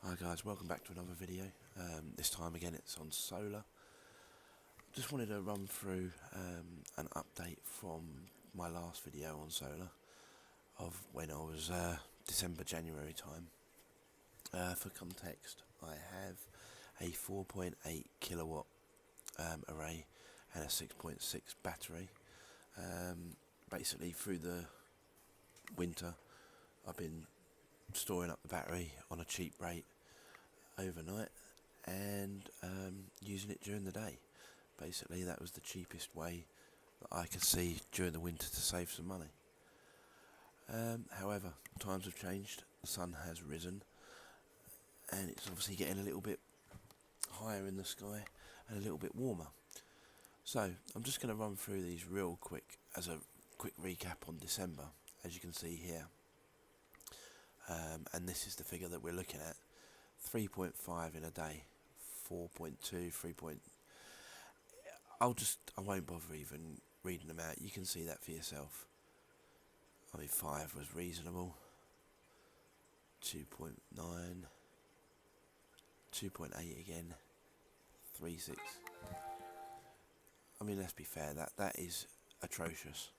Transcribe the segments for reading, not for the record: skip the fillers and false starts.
Hi guys, welcome back to another video. This time again it's on solar. Just wanted to run through an update from my last video on solar of when I was December, January time. For context, I have a 4.8 kilowatt array and a 6.6 battery. Basically through the winter I've been storing up the battery on a cheap rate overnight and using it during the day. Basically that was the cheapest way that I could see during the winter to save some money. However, times have changed, the sun has risen and it's obviously getting a little bit higher in the sky and a little bit warmer. So I'm just going to run through these real quick as a quick recap on December, as you can see here. And this is the figure that we're looking at. 3.5 in a day, 4.2, 3. I won't bother even reading them out. You can see that for yourself. I mean, 5 was reasonable. 2.9, 2.8 again, 3.6. I mean, let's be fair. That is atrocious.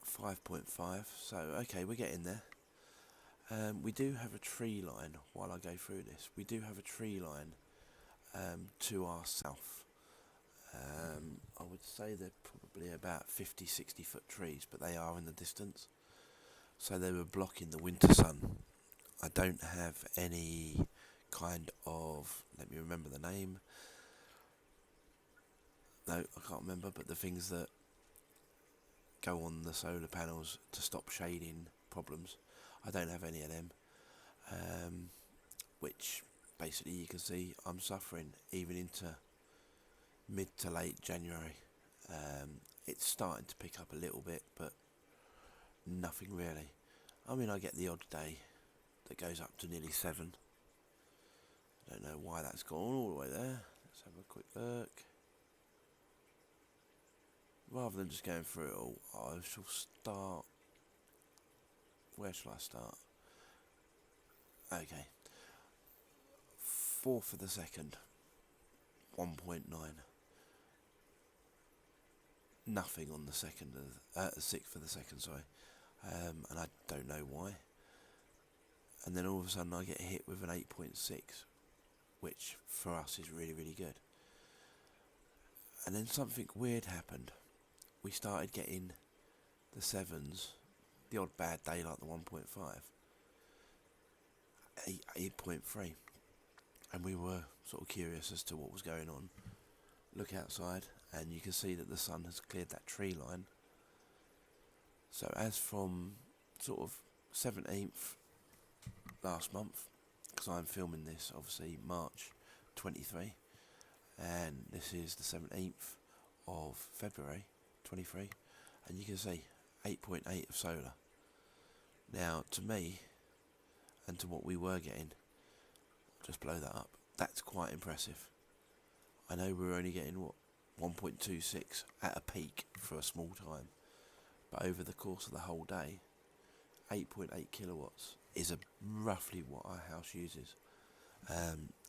5.5. So okay, we're getting there. We do have a tree line, while I go through this, we do have a tree line to our south. I would say they're probably about 50-60 foot trees, but they are in the distance. So they were blocking the winter sun. I don't have any kind of, let me remember the name. No, I can't remember, but the things that go on the solar panels to stop shading problems. I don't have any of them, which basically you can see I'm suffering even into mid to late January. It's starting to pick up a little bit, but nothing really. I mean, I get the odd day that goes up to nearly 7. I don't know why that's gone all the way there. Let's have a quick look. Rather than just going through it all, I shall start. Where shall I start? Okay. 4th of the 2nd, 1.9. Nothing on the 6th of the 2nd, sorry. And I don't know why. And then all of a sudden I get hit with an 8.6, which for us is really, really good. And then something weird happened. We started getting the 7s, the odd bad day like the 1.5, 8.3. And we were sort of curious as to what was going on. Look outside and you can see that the sun has cleared that tree line. So as from sort of 17th last month, because I'm filming this obviously March 23, and this is the 17th of February 23, and you can see 8.8 of solar. Now to me, and to what we were getting, just blow that up, that's quite impressive. I know we were only getting what, 1.26 at a peak for a small time, but over the course of the whole day, 8.8 kilowatts is roughly what our house uses.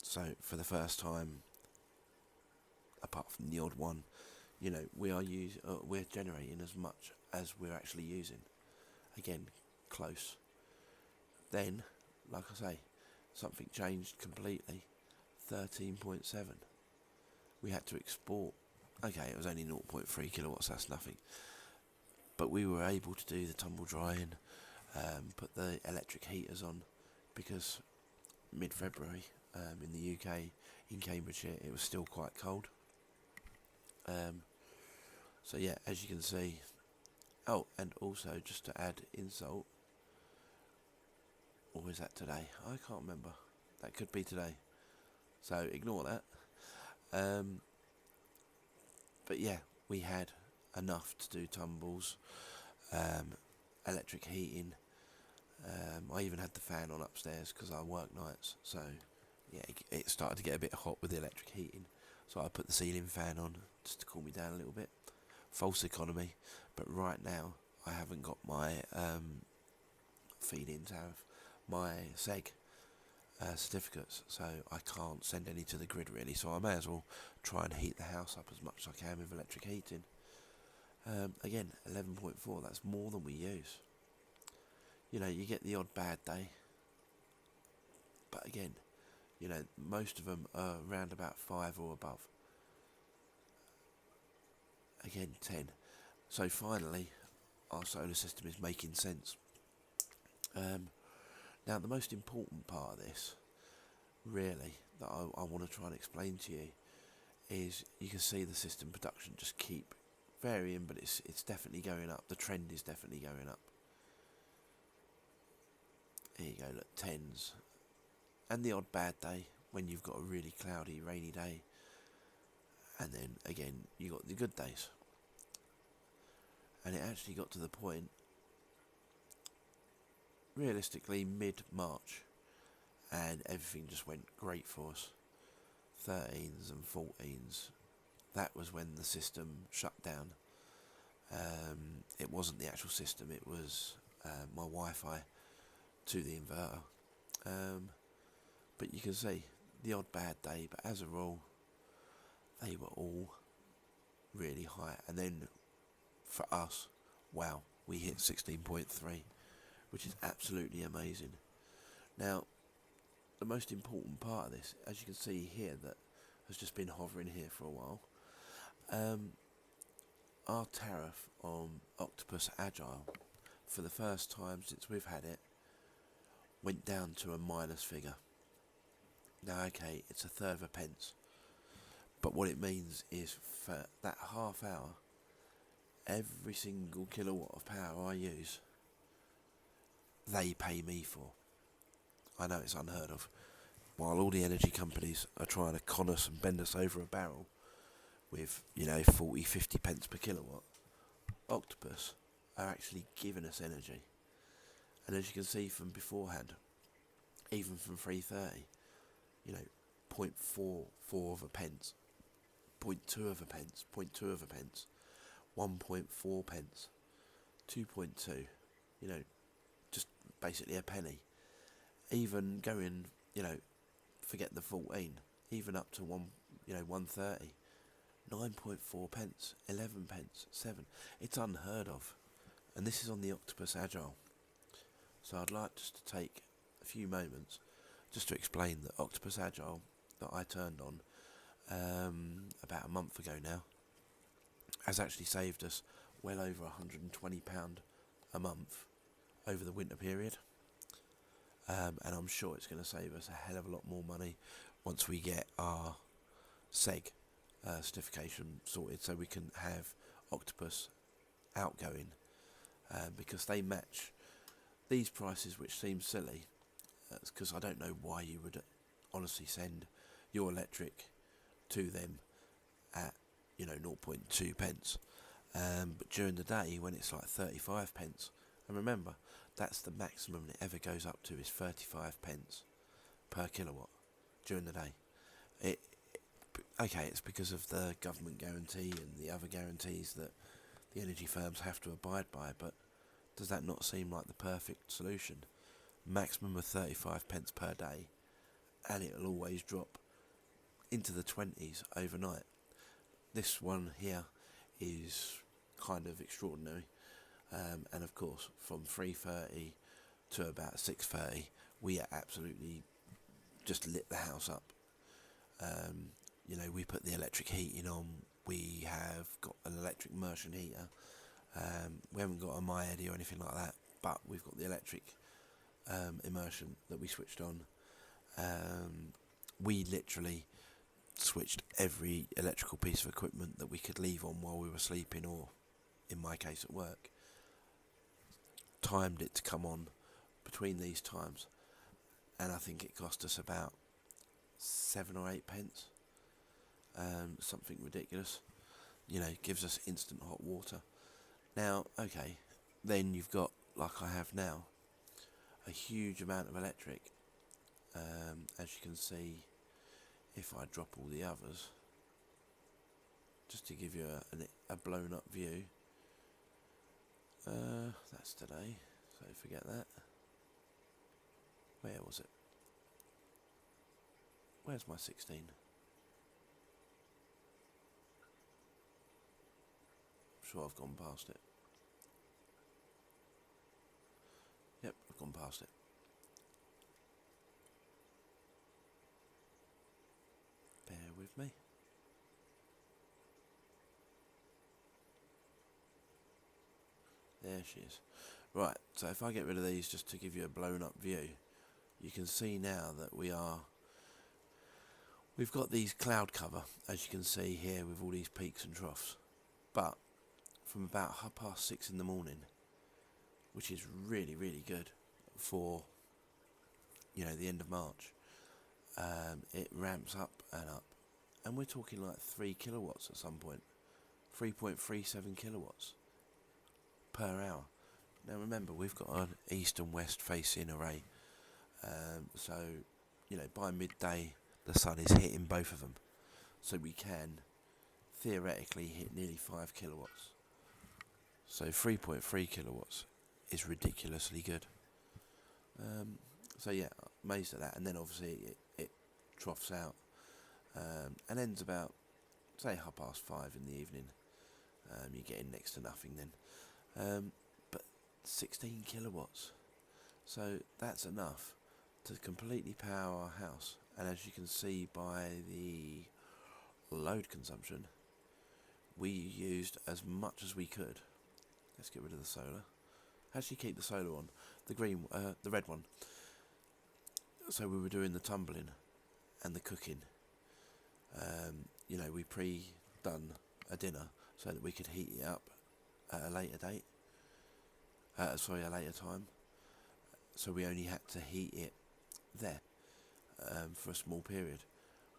So for the first time, apart from the odd one, you know, we're generating as much as we're actually using. Again, close. Then, like I say, something changed completely. 13.7. We had to export. Okay, it was only 0.3 kilowatts, that's nothing. But we were able to do the tumble drying, put the electric heaters on, because mid-February in the UK, in Cambridgeshire, it was still quite cold. So yeah, as you can see. Oh, and also just to add insult, or is that today? I can't remember. That could be today. So ignore that. But yeah, we had enough to do tumbles, electric heating. I even had the fan on upstairs because I work nights. So yeah, it started to get a bit hot with the electric heating. So I put the ceiling fan on just to cool me down a little bit. False economy. But right now I haven't got my feed-in tariff. my seg certificates, so I can't send any to the grid really, so I may as well try and heat the house up as much as I can with electric heating. Again, 11.4, that's more than we use. You know, you get the odd bad day, but again, you know, most of them are around about 5 or above. Again, 10. So finally, our solar system is making sense. Now, the most important part of this, really, that I want to try and explain to you, is you can see the system production just keep varying, but it's definitely going up. The trend is definitely going up. Here you go, look, 10s. And the odd bad day, when you've got a really cloudy, rainy day. And then, again, you got the good days. And it actually got to the point, realistically, mid-March, and everything just went great for us. 13s and 14s. That was when the system shut down. It wasn't the actual system, it was my Wi-Fi to the inverter. But you can see the odd bad day, but as a rule, they were all really high. And then for us, wow, we hit 16.3, which is absolutely amazing. Now, the most important part of this, as you can see here, that has just been hovering here for a while, our tariff on Octopus Agile, for the first time since we've had it, went down to a minus figure. Now, okay, it's a third of a pence, but what it means is for that half hour, every single kilowatt of power I use, they pay me for. I know it's unheard of. While all the energy companies are trying to con us and bend us over a barrel with, you know, 40, 50 pence per kilowatt, Octopus are actually giving us energy. And as you can see from beforehand, even from 330, you know, 0.44 of a pence, 0.2 of a pence, 0.2 of a pence, 1.4 pence, 2.2, you know, just basically a penny. Even going, you know, forget the 14, even up to 130, 9.4 pence, 11 pence, 7. It's unheard of. And this is on the Octopus Agile. So I'd like just to take a few moments just to explain that Octopus Agile that I turned on about a month ago now has actually saved us well over £120 a month over the winter period. And I'm sure it's going to save us a hell of a lot more money once we get our SEG certification sorted, so we can have Octopus outgoing, because they match these prices, which seem silly, because I don't know why you would honestly send your electric to them at, you know, 0.2 pence, but during the day when it's like 35 pence, and remember, that's the maximum it ever goes up to, is 35 pence per kilowatt during the day. Okay, it's because of the government guarantee and the other guarantees that the energy firms have to abide by, but does that not seem like the perfect solution? Maximum of 35 pence per day, and it'll always drop into the 20s overnight. This one here is kind of extraordinary, and of course from 3:30 to about 6:30 we absolutely just lit the house up. You know, we put the electric heating on, we have got an electric immersion heater, we haven't got a MyEddy or anything like that, but we've got the electric immersion that we switched on. We literally switched every electrical piece of equipment that we could leave on while we were sleeping, or in my case at work, timed it to come on between these times, and I think it cost us about 7 or 8 pence, something ridiculous. You know, gives us instant hot water. Now, okay, then you've got, like I have now, a huge amount of electric. As you can see, if I drop all the others, just to give you a blown up view, that's today, so forget that. Where was it? Where's my 16? I'm sure I've gone past it. Yep, I've gone past it. Bear with me. There she is. Right, so if I get rid of these just to give you a blown up view, you can see now that we've got these cloud cover, as you can see here, with all these peaks and troughs. But from about 6:30 in the morning, which is really, really good for, the end of March, it ramps up and up. And we're talking like 3 kilowatts at some point. 3.37 kilowatts per hour. Now remember, we've got an east and west facing array. So, by midday, the sun is hitting both of them. So we can theoretically hit nearly 5 kilowatts. So 3.3 kilowatts is ridiculously good. So yeah, amazed at that. And then obviously it troughs out and ends about, say, 5:30 in the evening. You're getting next to nothing then. But 16 kilowatts. So that's enough to completely power our house. And as you can see by the load consumption, we used as much as we could. Let's get rid of the solar. Actually keep the solar on. The red one. So we were doing the tumbling and the cooking. We pre-done a dinner so that we could heat it up at a later date. A later time. So we only had to heat it there for a small period.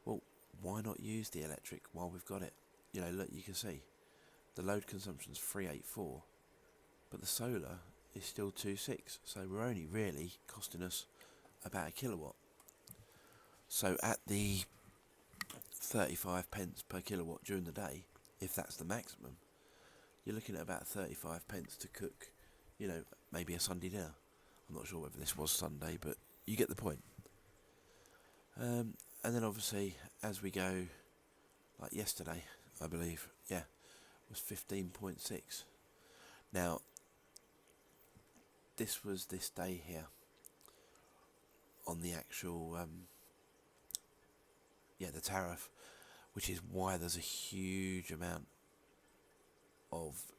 Well, why not use the electric while we've got it? Look, you can see the load consumption's 384, but the solar is still 2.6. So we're only really costing us about a kilowatt. So at the 35 pence per kilowatt during the day, if that's the maximum, you're looking at about 35 pence to cook, maybe a Sunday dinner. I'm not sure whether this was Sunday, but you get the point. And then obviously, as we go, like yesterday, I believe, was 15.6. Now, this was this day here on the actual, the tariff, which is why there's a huge amount of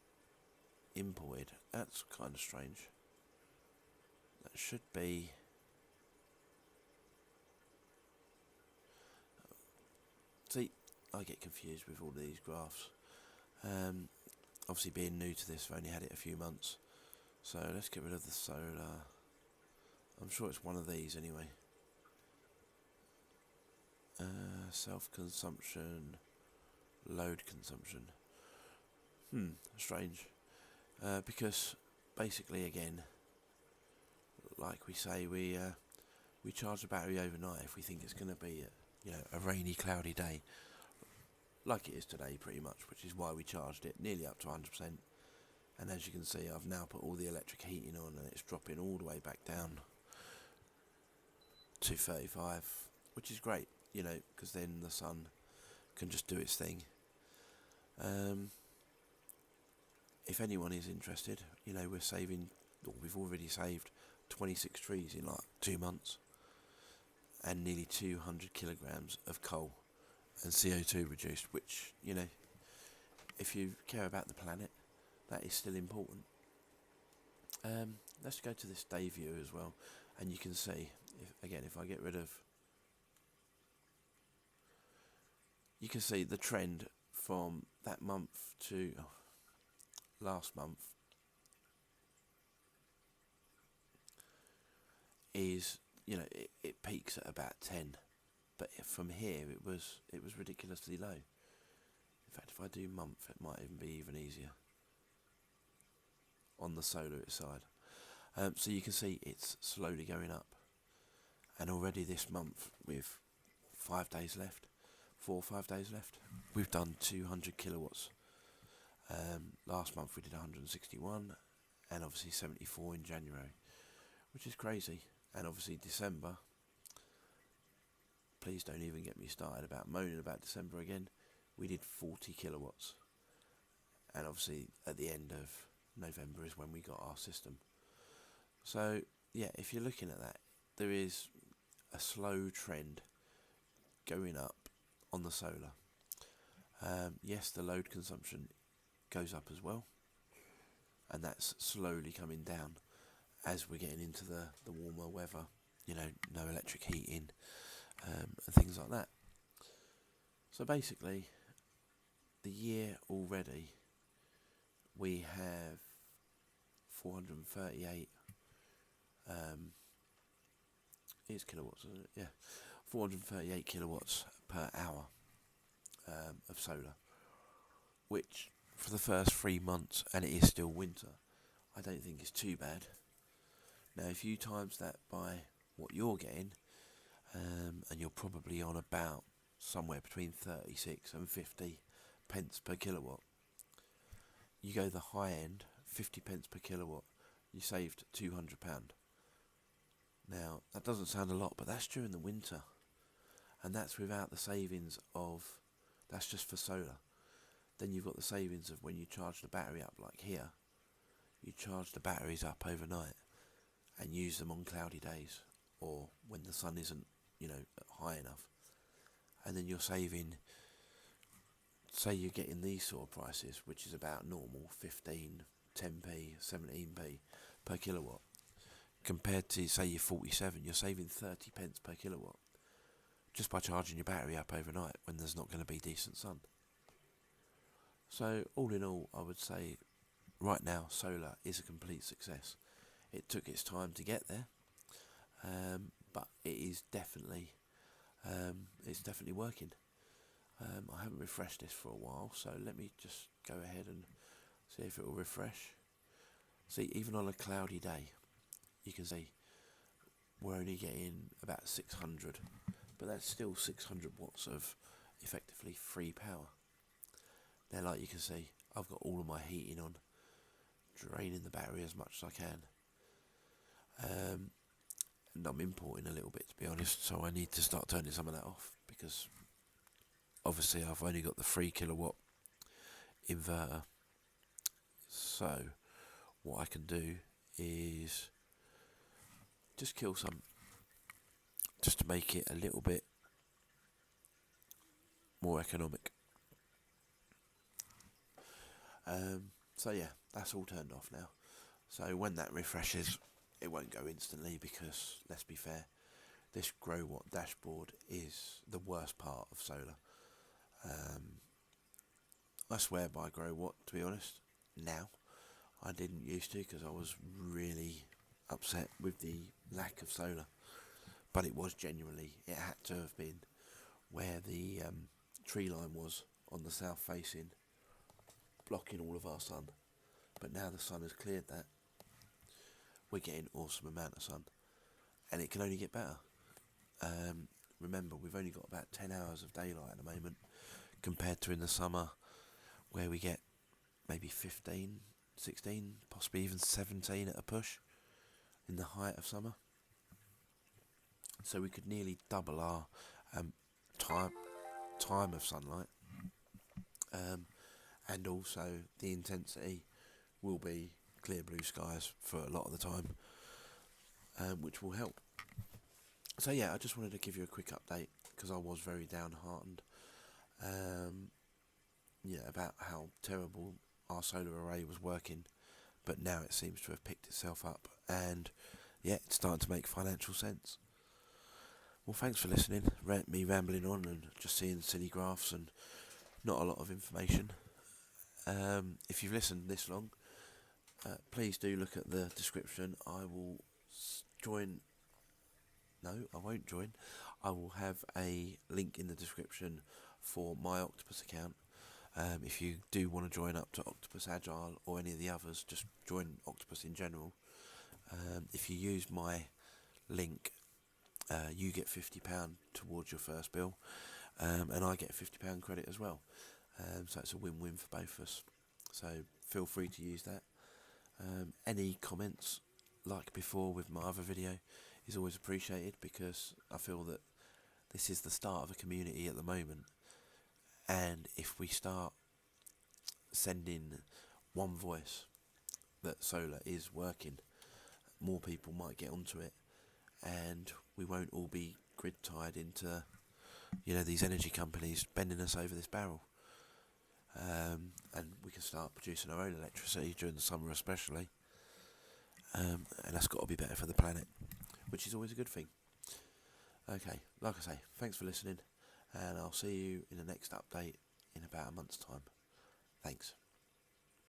imported. That's kind of strange. That should be... See, I get confused with all these graphs. Obviously being new to this, I've only had it a few months. So let's get rid of the solar. I'm sure it's one of these anyway. Self-consumption, load consumption. Strange. Because basically, again, like we say, we charge the battery overnight if we think it's going to be a rainy, cloudy day, like it is today pretty much, which is why we charged it nearly up to 100%. And as you can see, I've now put all the electric heating on and it's dropping all the way back down to 35, which is great, because then the sun can just do its thing. If anyone is interested, we're saving, or we've already saved 26 trees in like 2 months, and nearly 200 kilograms of coal and CO2 reduced, which, if you care about the planet, that is still important. Let's go to this day view as well, and you can see, if I get rid of, you can see the trend from that month to last month is, it peaks at about 10, but from here it was ridiculously low. In fact, if I do month, it might even be even easier on the solar side. So you can see it's slowly going up, and already this month, with 5 days left, 4 or 5 days left, we've done 200 kilowatts. Last month we did 161, and obviously 74 in January, which is crazy. And obviously December, please don't even get me started about moaning about December again. We did 40 kilowatts. And obviously at the end of November is when we got our system. So yeah, if you're looking at that, there is a slow trend going up on the solar. Yes, the load consumption goes up as well, and that's slowly coming down as we're getting into the warmer weather, you know, no electric heating, and things like that. So basically, the year already, we have 438 it's kilowatts, isn't it? Yeah, 438 kilowatts per hour of solar, which for the first 3 months, and it is still winter, I don't think is too bad. Now, if you times that by what you're getting, and you're probably on about somewhere between 36 and 50 pence per kilowatt, you go the high end, 50 pence per kilowatt, you saved £200. Now, that doesn't sound a lot, but that's during the winter, and that's without the savings of, that's just for solar. Then you've got the savings of when you charge the battery up, like here, you charge the batteries up overnight and use them on cloudy days, or when the sun isn't, you know, high enough. And then you're saving, say you're getting these sort of prices, which is about normal, 15, 10p, 17p per kilowatt. Compared to, say, your 47, you're saving 30 pence per kilowatt just by charging your battery up overnight when there's not going to be decent sun. So, all in all, I would say right now solar is a complete success. It took its time to get there, but it is definitely working. I haven't refreshed this for a while, so let me just go ahead and see if it will refresh. See, even on a cloudy day, you can see we're only getting about 600, but that's still 600 watts of effectively free power. Now, like you can see, I've got all of my heating on, draining the battery as much as I can. And I'm importing a little bit, to be honest, so I need to start turning some of that off, because obviously I've only got the 3 kilowatt inverter. So what I can do is just kill some, just to make it a little bit more economic. So yeah, that's all turned off now. So when that refreshes, it won't go instantly, because let's be fair, this Grow Watt dashboard is the worst part of solar. I swear by Grow Watt, to be honest. Now, I didn't used to, because I was really upset with the lack of solar. But it was genuinely, it had to have been where the tree line was on the south facing, blocking all of our sun. But now the sun has cleared that, we're getting awesome amount of sun, and it can only get better. Remember, we've only got about 10 hours of daylight at the moment, compared to in the summer where we get maybe 15, 16, possibly even 17 at a push in the height of summer. So we could nearly double our time of sunlight, and also the intensity will be clear blue skies for a lot of the time, which will help. So yeah, I just wanted to give you a quick update, because I was very downhearted, about how terrible our solar array was working, but now it seems to have picked itself up, and yeah, it's starting to make financial sense. Well, thanks for listening, me rambling on and just seeing silly graphs and not a lot of information. If you've listened this long, please do look at the description. I will join. No, I won't join. I will have a link in the description for my Octopus account. If you do want to join up to Octopus Agile or any of the others, just join Octopus in general. If you use my link, you get £50 towards your first bill, and I get £50 credit as well. So it's a win-win for both of us. So feel free to use that. Any comments, like before with my other video, is always appreciated, because I feel that this is the start of a community at the moment, and if we start sending one voice that solar is working, more people might get onto it, and we won't all be grid tied into, these energy companies bending us over this barrel. And we can start producing our own electricity during the summer especially, and that's got to be better for the planet, which is always a good thing. Okay, like I say, thanks for listening, and I'll see you in the next update in about a month's time. Thanks.